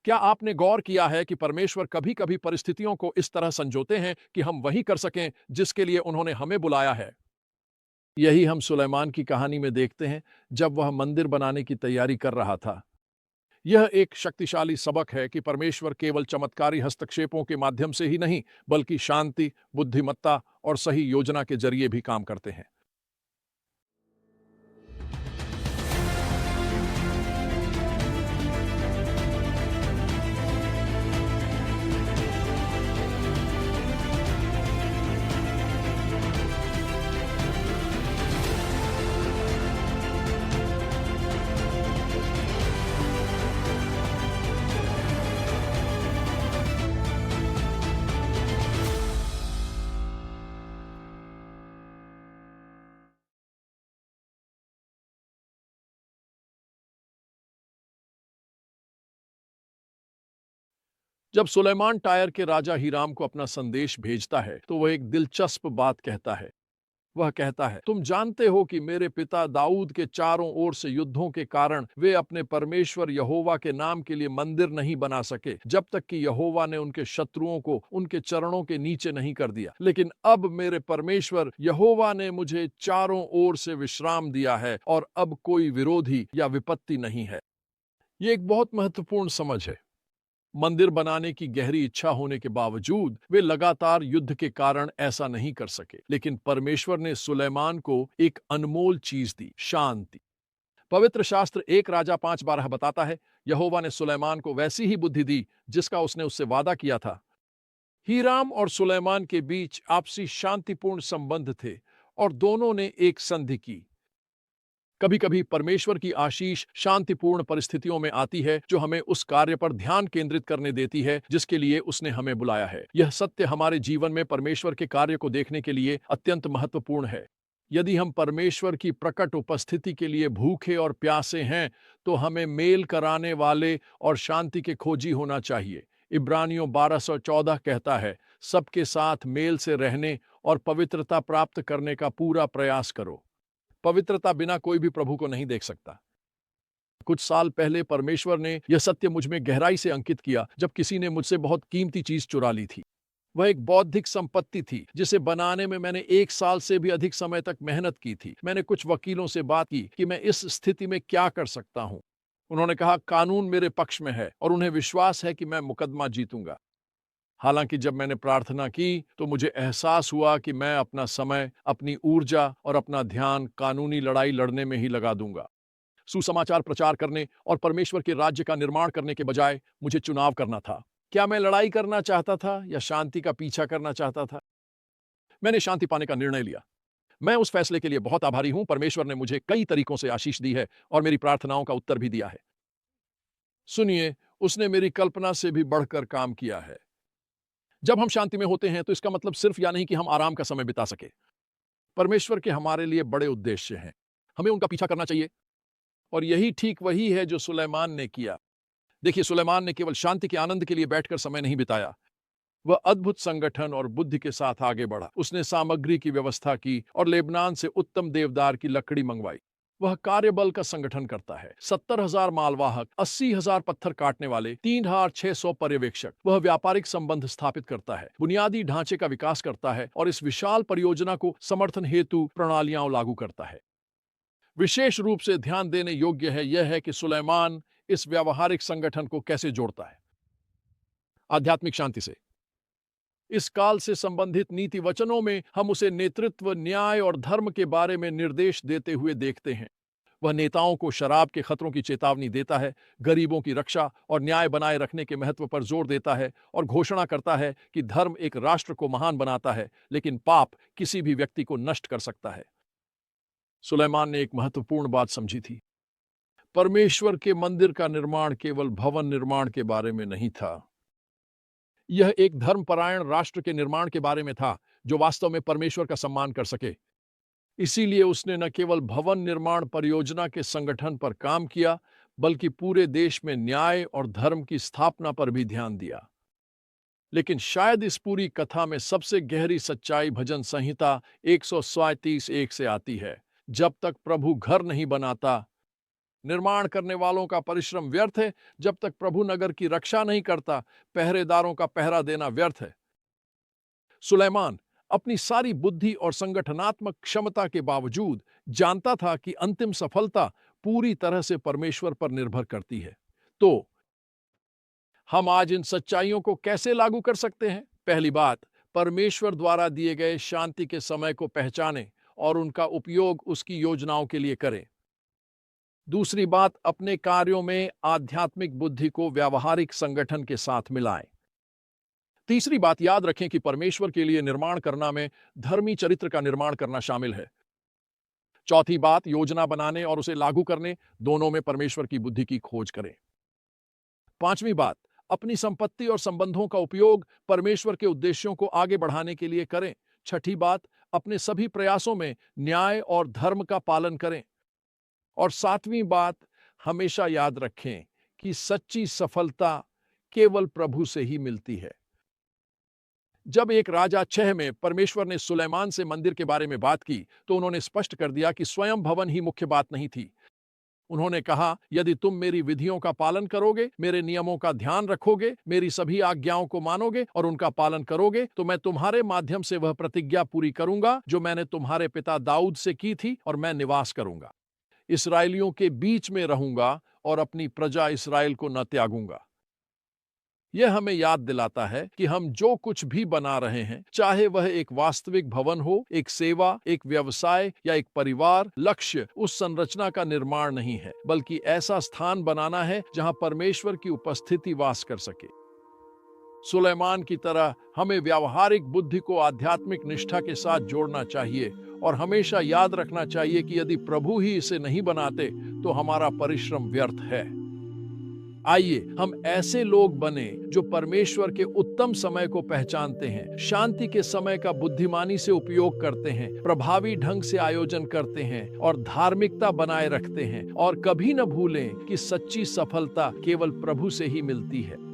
क्या आपने गौर किया है कि परमेश्वर कभी-कभी परिस्थितियों को इस तरह संजोते हैं कि हम वही कर सकें जिसके लिए उन्होंने हमें बुलाया है? यही हम सुलेमान की कहानी में देखते हैं जब वह मंदिर बनाने की तैयारी कर रहा था। यह एक शक्तिशाली सबक है कि परमेश्वर केवल चमत्कारी हस्तक्षेपों के माध्यम से ही नहीं, बल्कि शांति, बुद्धिमत्ता और सही योजना के जरिए भी काम करते हैं। जब सुलेमान टायर के राजा हीराम को अपना संदेश भेजता है, तो वह एक दिलचस्प बात कहता है। वह कहता है, तुम जानते हो कि मेरे पिता दाऊद के चारों ओर से युद्धों के कारण वे अपने परमेश्वर यहोवा के नाम के लिए मंदिर नहीं बना सके, जब तक कि यहोवा ने उनके शत्रुओं को उनके चरणों के नीचे नहीं कर दिया। लेकिन अब मेरे परमेश्वर यहोवा ने मुझे चारों ओर से विश्राम दिया है और अब कोई विरोधी या विपत्ति नहीं है। ये एक बहुत महत्वपूर्ण समझ है। मंदिर बनाने की गहरी इच्छा होने के बावजूद वे लगातार युद्ध के कारण ऐसा नहीं कर सके, लेकिन परमेश्वर ने सुलेमान को एक अनमोल चीज दी, शांति। पवित्र शास्त्र 1 राजा 5:12 बताता है, यहोवा ने सुलेमान को वैसी ही बुद्धि दी जिसका उसने उससे वादा किया था। हीराम और सुलेमान के बीच आपसी शांतिपूर्ण संबंध थे और दोनों ने एक संधि की। कभी कभी परमेश्वर की आशीष शांतिपूर्ण परिस्थितियों में आती है, जो हमें उस कार्य पर ध्यान केंद्रित करने देती है जिसके लिए उसने हमें बुलाया है। यह सत्य हमारे जीवन में परमेश्वर के कार्य को देखने के लिए अत्यंत महत्वपूर्ण है। यदि हम परमेश्वर की प्रकट उपस्थिति के लिए भूखे और प्यासे हैं, तो हमें मेल कराने वाले और शांति के खोजी होना चाहिए। इब्रानियों 12:14 कहता है, सबके साथ मेल से रहने और पवित्रता प्राप्त करने का पूरा प्रयास करो। पवित्रता बिना कोई भी प्रभु को नहीं देख सकता। कुछ साल पहले परमेश्वर ने यह सत्य मुझ में गहराई से अंकित किया जब किसी ने मुझसे बहुत कीमती चीज चुरा ली थी। वह एक बौद्धिक संपत्ति थी जिसे बनाने में मैंने 1 साल से भी अधिक समय तक मेहनत की थी। मैंने कुछ वकीलों से बात की कि मैं इस स्थिति में क्या कर सकता हूं। उन्होंने कहा, कानून मेरे पक्ष में है और उन्हें विश्वास है कि मैं मुकदमा जीतूंगा। हालांकि जब मैंने प्रार्थना की, तो मुझे एहसास हुआ कि मैं अपना समय, अपनी ऊर्जा और अपना ध्यान कानूनी लड़ाई लड़ने में ही लगा दूंगा। सुसमाचार प्रचार करने और परमेश्वर के राज्य का निर्माण करने के बजाय मुझे चुनाव करना था। क्या मैं लड़ाई करना चाहता था या शांति का पीछा करना चाहता था? मैंने शांति पाने का निर्णय लिया। मैं उस फैसले के लिए बहुत आभारी हूं। परमेश्वर ने मुझे कई तरीकों से आशीष दी है और मेरी प्रार्थनाओं का उत्तर भी दिया है। सुनिए, उसने मेरी कल्पना से भी बढ़कर काम किया है। जब हम शांति में होते हैं, तो इसका मतलब सिर्फ या नहीं कि हम आराम का समय बिता सके। परमेश्वर के हमारे लिए बड़े उद्देश्य हैं। हमें उनका पीछा करना चाहिए और यही ठीक वही है जो सुलेमान ने किया। देखिए, सुलेमान ने केवल शांति के आनंद के लिए बैठकर समय नहीं बिताया। वह अद्भुत संगठन और बुद्धि के साथ आगे बढ़ा। उसने सामग्री की व्यवस्था की और लेबनान से उत्तम देवदार की लकड़ी मंगवाई। वह कार्यबल का संगठन करता है। 70,000 मालवाहक, 80,000 पत्थर काटने वाले, 3,600 पर्यवेक्षक। वह व्यापारिक संबंध स्थापित करता है, बुनियादी ढांचे का विकास करता है और इस विशाल परियोजना को समर्थन हेतु प्रणालियां लागू करता है। विशेष रूप से ध्यान देने योग्य है यह है कि सुलेमान इस व्यावहारिक संगठन को कैसे जोड़ता है आध्यात्मिक शांति से। इस काल से संबंधित नीति वचनों में हम उसे नेतृत्व, न्याय और धर्म के बारे में निर्देश देते हुए देखते हैं। वह नेताओं को शराब के खतरों की चेतावनी देता है, गरीबों की रक्षा और न्याय बनाए रखने के महत्व पर जोर देता है और घोषणा करता है कि धर्म एक राष्ट्र को महान बनाता है, लेकिन पाप किसी भी व्यक्ति को नष्ट कर सकता है। सुलेमान ने एक महत्वपूर्ण बात समझी थी। परमेश्वर के मंदिर का निर्माण केवल भवन निर्माण के बारे में नहीं था। यह एक धर्मपरायण राष्ट्र के निर्माण के बारे में था, जो वास्तव में परमेश्वर का सम्मान कर सके। इसीलिए उसने न केवल भवन निर्माण परियोजना के संगठन पर काम किया, बल्कि पूरे देश में न्याय और धर्म की स्थापना पर भी ध्यान दिया। लेकिन शायद इस पूरी कथा में सबसे गहरी सच्चाई भजन संहिता 137:1 से आती है। जब तक प्रभु घर नहीं बनाता, निर्माण करने वालों का परिश्रम व्यर्थ है जब तक प्रभु नगर की रक्षा नहीं करता। पहरेदारों का पहरा देना व्यर्थ है। सुलेमान अपनी सारी बुद्धि और संगठनात्मक क्षमता के बावजूद जानता था कि अंतिम सफलता पूरी तरह से परमेश्वर पर निर्भर करती है। तो हम आज इन सच्चाइयों को कैसे लागू कर सकते हैं? पहली बात, परमेश्वर द्वारा दिए गए शांति के समय को पहचानें और उनका उपयोग उसकी योजनाओं के लिए करें। दूसरी बात, अपने कार्यों में आध्यात्मिक बुद्धि को व्यावहारिक संगठन के साथ मिलाएं। तीसरी बात, याद रखें कि परमेश्वर के लिए निर्माण करना में धर्मी चरित्र का निर्माण करना शामिल है। चौथी बात, योजना बनाने और उसे लागू करने दोनों में परमेश्वर की बुद्धि की खोज करें। पांचवी बात, अपनी संपत्ति और संबंधों का उपयोग परमेश्वर के उद्देश्यों को आगे बढ़ाने के लिए करें। छठी बात, अपने सभी प्रयासों में न्याय और धर्म का पालन करें। और सातवीं बात, हमेशा याद रखें कि सच्ची सफलता केवल प्रभु से ही मिलती है। जब एक राजा 6 में परमेश्वर ने सुलेमान से मंदिर के बारे में बात की, तो उन्होंने स्पष्ट कर दिया कि स्वयं भवन ही मुख्य बात नहीं थी। उन्होंने कहा, यदि तुम मेरी विधियों का पालन करोगे, मेरे नियमों का ध्यान रखोगे, मेरी सभी आज्ञाओं को मानोगे और उनका पालन करोगे, तो मैं तुम्हारे माध्यम से वह प्रतिज्ञा पूरी करूंगा जो मैंने तुम्हारे पिता दाऊद से की थी, और मैं निवास करूंगा, इस्राएलियों के बीच में रहूंगा और अपनी प्रजा इस्राएल को न त्यागूंगा। यह हमें याद दिलाता है कि हम जो कुछ भी बना रहे हैं, चाहे वह एक वास्तविक भवन हो, एक सेवा, एक व्यवसाय या एक परिवार, लक्ष्य उस संरचना का निर्माण नहीं है, बल्कि ऐसा स्थान बनाना है जहां परमेश्वर की उपस्थिति वास कर सके। सुलेमान की तरह हमें व्यावहारिक बुद्धि को आध्यात्मिक निष्ठा के साथ जोड़ना चाहिए और हमेशा याद रखना चाहिए कि यदि प्रभु ही इसे नहीं बनाते तो हमारा परिश्रम व्यर्थ है। आइए हम ऐसे लोग बने जो परमेश्वर के उत्तम समय को पहचानते हैं, शांति के समय का बुद्धिमानी से उपयोग करते हैं, प्रभावी ढंग से आयोजन करते हैं और धार्मिकता बनाए रखते हैं, और कभी न भूलें कि सच्ची सफलता केवल प्रभु से ही मिलती है।